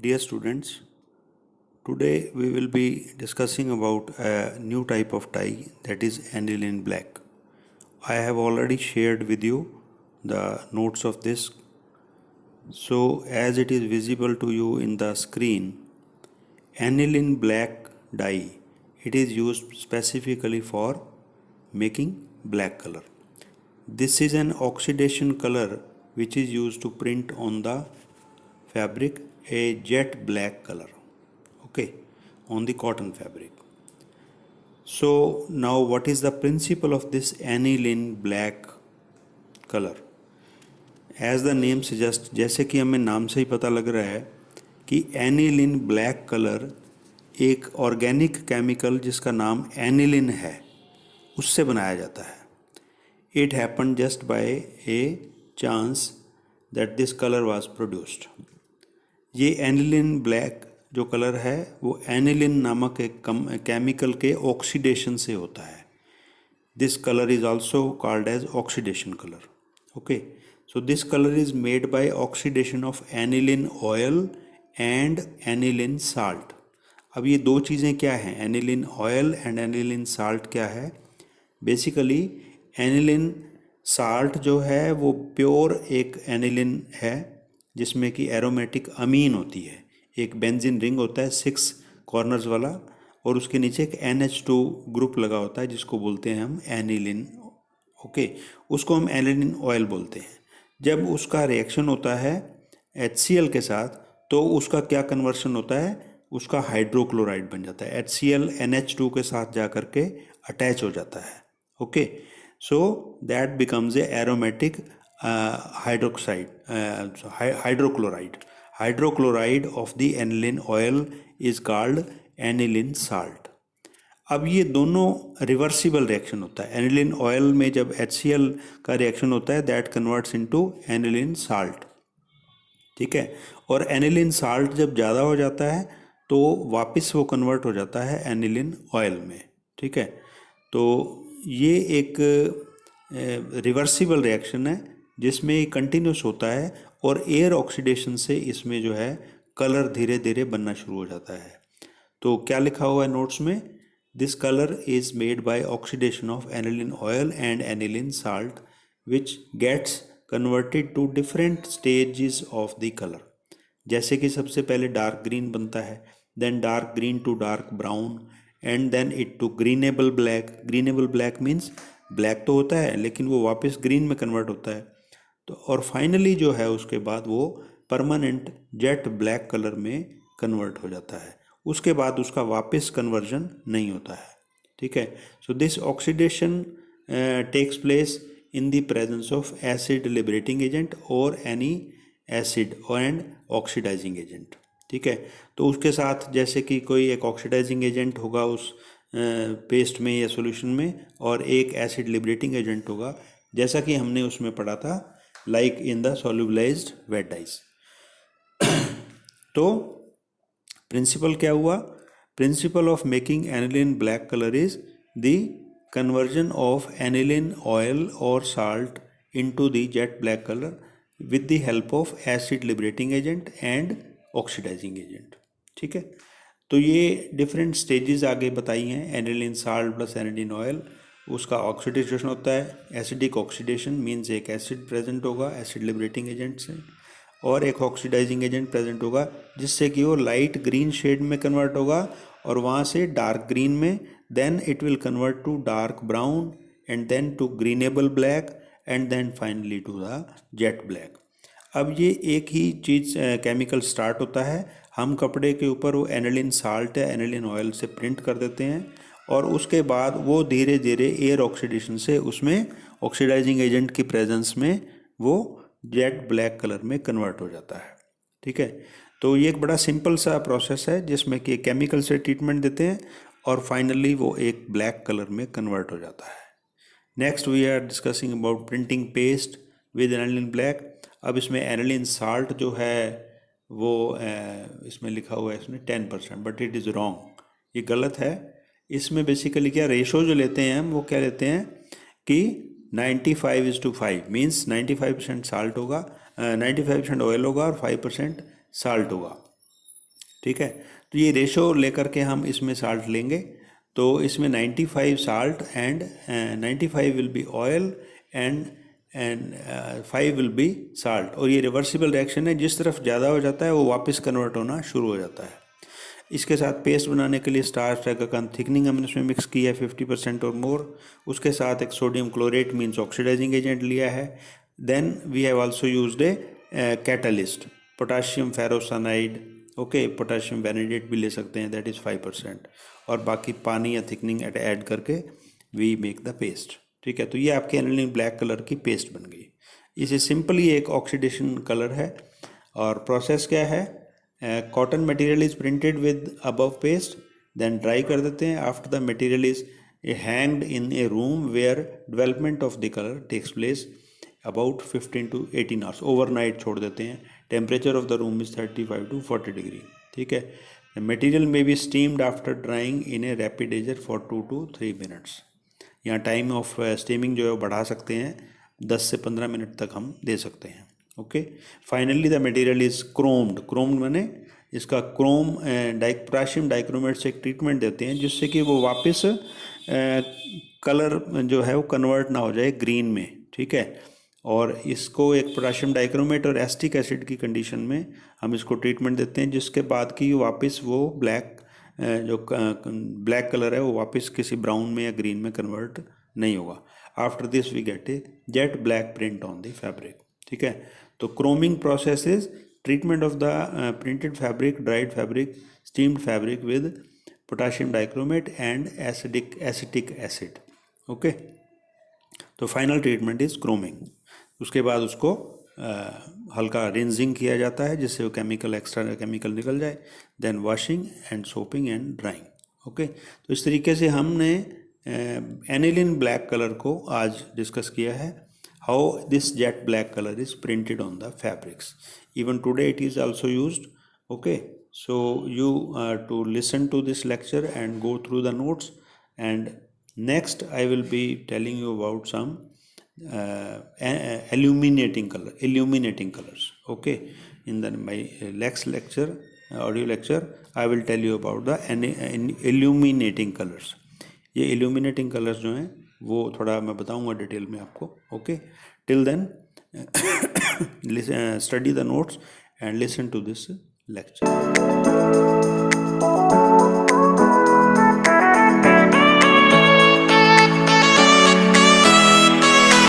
Dear students, today we will be discussing about a new type of tie, that is aniline black. I have already shared with you the notes of this. So as it is visible to you in the screen, aniline black dye, it is used specifically for making black color. This is an oxidation color which is used to print on the fabric a jet black color, okay, on the cotton fabric. So now what is the principle of this aniline black color? As the name suggests, जैसे कि हमें नाम से ही पता लग रहा है कि एनिलिन ब्लैक कलर एक ऑर्गेनिक केमिकल जिसका नाम एनिलिन है उससे बनाया जाता है. It happened just by a chance that this color was produced. ये एनिलिन ब्लैक जो कलर है वो एनिलिन नामक एक केमिकल के ऑक्सीडेशन से होता है. This colour is also called as oxidation colour. Okay, so this colour is made by oxidation of aniline oil and aniline salt. अब ये दो चीज़ें क्या हैं, aniline oil and aniline salt क्या है? बेसिकली एनिलिन साल्ट जो है वो प्योर एक एनिलिन है जिसमें कि एरोमेटिक अमीन होती है. एक बेंजीन रिंग होता है 6 कॉर्नर्स वाला और उसके नीचे एक NH2 ग्रुप लगा होता है जिसको बोलते हैं हम एनिलिन. ओके, उसको हम एनिलिन ऑयल बोलते हैं. जब उसका रिएक्शन होता है HCl के साथ तो उसका क्या कन्वर्शन होता है, उसका हाइड्रोक्लोराइड बन जाता है. HCl NH2 के साथ जा कर के अटैच हो जाता है. Okay, so that becomes a aromatic hydrochloride. Hydrochloride of the aniline oil is called aniline salt. अब ये दोनों रिवर्सिबल रिएक्शन होता है. एनिलिन ऑयल में जब HCl का रिएक्शन होता है that converts into aniline salt. ठीक है, और एनिलिन साल्ट जब ज़्यादा हो जाता है तो वापस वो कन्वर्ट हो जाता है एनिलिन ऑयल में. ठीक है, तो ये एक रिवर्सिबल रिएक्शन है जिसमें कंटिन्यूस होता है और एयर ऑक्सीडेशन से इसमें जो है कलर धीरे धीरे बनना शुरू हो जाता है. तो क्या लिखा हुआ है नोट्स में? This colour is made by oxidation of aniline oil and aniline salt which gets converted to different stages of the colour. जैसे कि सबसे पहले डार्क ग्रीन बनता है, then dark green to dark brown and then it to greenish black. Greenish black means black तो होता है लेकिन वो वापस ग्रीन में कन्वर्ट होता है. तो और फाइनली जो है उसके बाद वो परमानेंट जेट ब्लैक कलर में कन्वर्ट हो जाता है. उसके बाद उसका वापस कन्वर्जन नहीं होता है. ठीक है, so this oxidation takes place in the presence of acid liberating agent और any acid and oxidising agent. ठीक है, तो उसके साथ जैसे कि कोई एक ऑक्सीडाइजिंग एजेंट होगा उस पेस्ट में या सॉल्यूशन में और एक एसिड लिबरेटिंग एजेंट होगा जैसा कि हमने उसमें पढ़ा था like in the solubilised vat dyes. तो प्रिंसिपल क्या हुआ? Principle of making aniline black colour is the conversion of aniline oil और salt into the jet black colour with the help of acid liberating agent and oxidising agent. ठीक है, तो ये different stages आगे बताई हैं. Aniline salt plus aniline oil, उसका oxidation होता है. एसिडिक ऑक्सीडेशन मीन्स एक एसिड प्रेजेंट होगा एसिड लिबरेटिंग एजेंट से और एक ऑक्सीडाइजिंग एजेंट प्रेजेंट होगा जिससे कि वो लाइट ग्रीन शेड में कन्वर्ट होगा और वहाँ से डार्क ग्रीन में, then it will convert to dark brown and then to greenish black and then finally to the jet black. अब ये एक ही चीज़ केमिकल स्टार्ट होता है, हम कपड़े के ऊपर वो एनिलिन साल्ट या एनिलिन ऑयल से प्रिंट कर देते हैं और उसके बाद वो धीरे धीरे एयर ऑक्सीडेशन से उसमें ऑक्सीडाइजिंग एजेंट की प्रेजेंस में वो जेट ब्लैक कलर में कन्वर्ट हो जाता है. ठीक है, तो ये एक बड़ा सिंपल सा प्रोसेस है जिसमें कि केमिकल से ट्रीटमेंट देते हैं और फाइनली वो एक ब्लैक कलर में कन्वर्ट हो जाता है. Next we are discussing about printing paste with aniline black. अब इसमें एनिलिन साल्ट जो है वो इसमें लिखा हुआ है इसमें 10%, बट इट इज़ रॉन्ग, ये गलत है. इसमें बेसिकली क्या रेशो जो लेते हैं हम वो क्या लेते हैं कि 95:5 मीन्स 95% साल्ट होगा, 95% ऑयल होगा और 5% साल्ट होगा. ठीक है। तो ये रेशो लेकर के हम इसमें साल्ट लेंगे, तो इसमें 95 salt and 95 will be oil and 5 will be salt. और ये रिवर्सिबल रिएक्शन है, जिस तरफ ज़्यादा हो जाता है वो वापस कन्वर्ट होना शुरू हो जाता है। इसके साथ पेस्ट बनाने के लिए स्टार्च ट्राइक्लोकान थिकनिंग हमने इसमें मिक्स किया है 50% और मोर। उसके साथ एक sodium chlorate means oxidising agent लिया है। Then we have also used a catalyst, potassium ferrocyanide, okay, potassium vanadate भी ले सकते हैं, दैट इज़ 5%। और बाकी पानी या थिकनिंग ऐड करके वी मेक द पेस्ट। ठीक है, तो ये आपके एनिलीन ब्लैक कलर की पेस्ट बन गई। इसे सिंपली एक ऑक्सीडेशन कलर है। और प्रोसेस क्या है, cotton material is printed with above paste, then dry कर देते हैं। After the material is hanged in a room where development of the colour takes place about 15 to 18 hours, overnight छोड़ देते हैं। Temperature of the room is 35 to 40 degree. ठीक है, the material में be steamed after drying in a rapid ager for 2 to 3 minutes. यहाँ time of steaming जो है वो बढ़ा सकते हैं, 10 से 15 मिनट तक हम दे सकते हैं। Okay, finally the material is chromed. Chromed माने इसका क्रोम पोटाशियम डाइक्रोमेट से एक ट्रीटमेंट देते हैं जिससे कि वो वापस कलर जो है वो कन्वर्ट ना हो जाए ग्रीन में। ठीक है, और इसको एक पोटाशियम डाइक्रोमेट और एसिटिक एसिड की कंडीशन में हम इसको ट्रीटमेंट देते हैं, जिसके बाद कि वापस वो ब्लैक जो ब्लैक कलर है वो वापस किसी ब्राउन में या ग्रीन में कन्वर्ट नहीं होगा। After this we get a jet black print on the fabric. ठीक है, तो chroming process is treatment of the printed fabric, dried fabric, steamed fabric with potassium dichromate and acetic acid. Okay, तो final treatment is chroming. उसके बाद उसको हल्का rinsing किया जाता है जिससे वो केमिकल, एक्स्ट्रा केमिकल निकल जाए। Then washing and soaping and drying. Okay, तो इस तरीके से हमने एनिलीन ब्लैक कलर को आज डिस्कस किया है, how this jet black colour is printed on the fabrics. Even today it is also used. Okay, so you to listen to this lecture and go through the notes, and next I will be telling you about some illuminating colors. Okay, in the my next lecture, audio lecture, I will tell you about the illuminating colors. ये illuminating colors जो हैं वो थोड़ा मैं बताऊंगा detail में आपको। Okay, till then study the notes and listen to this lecture.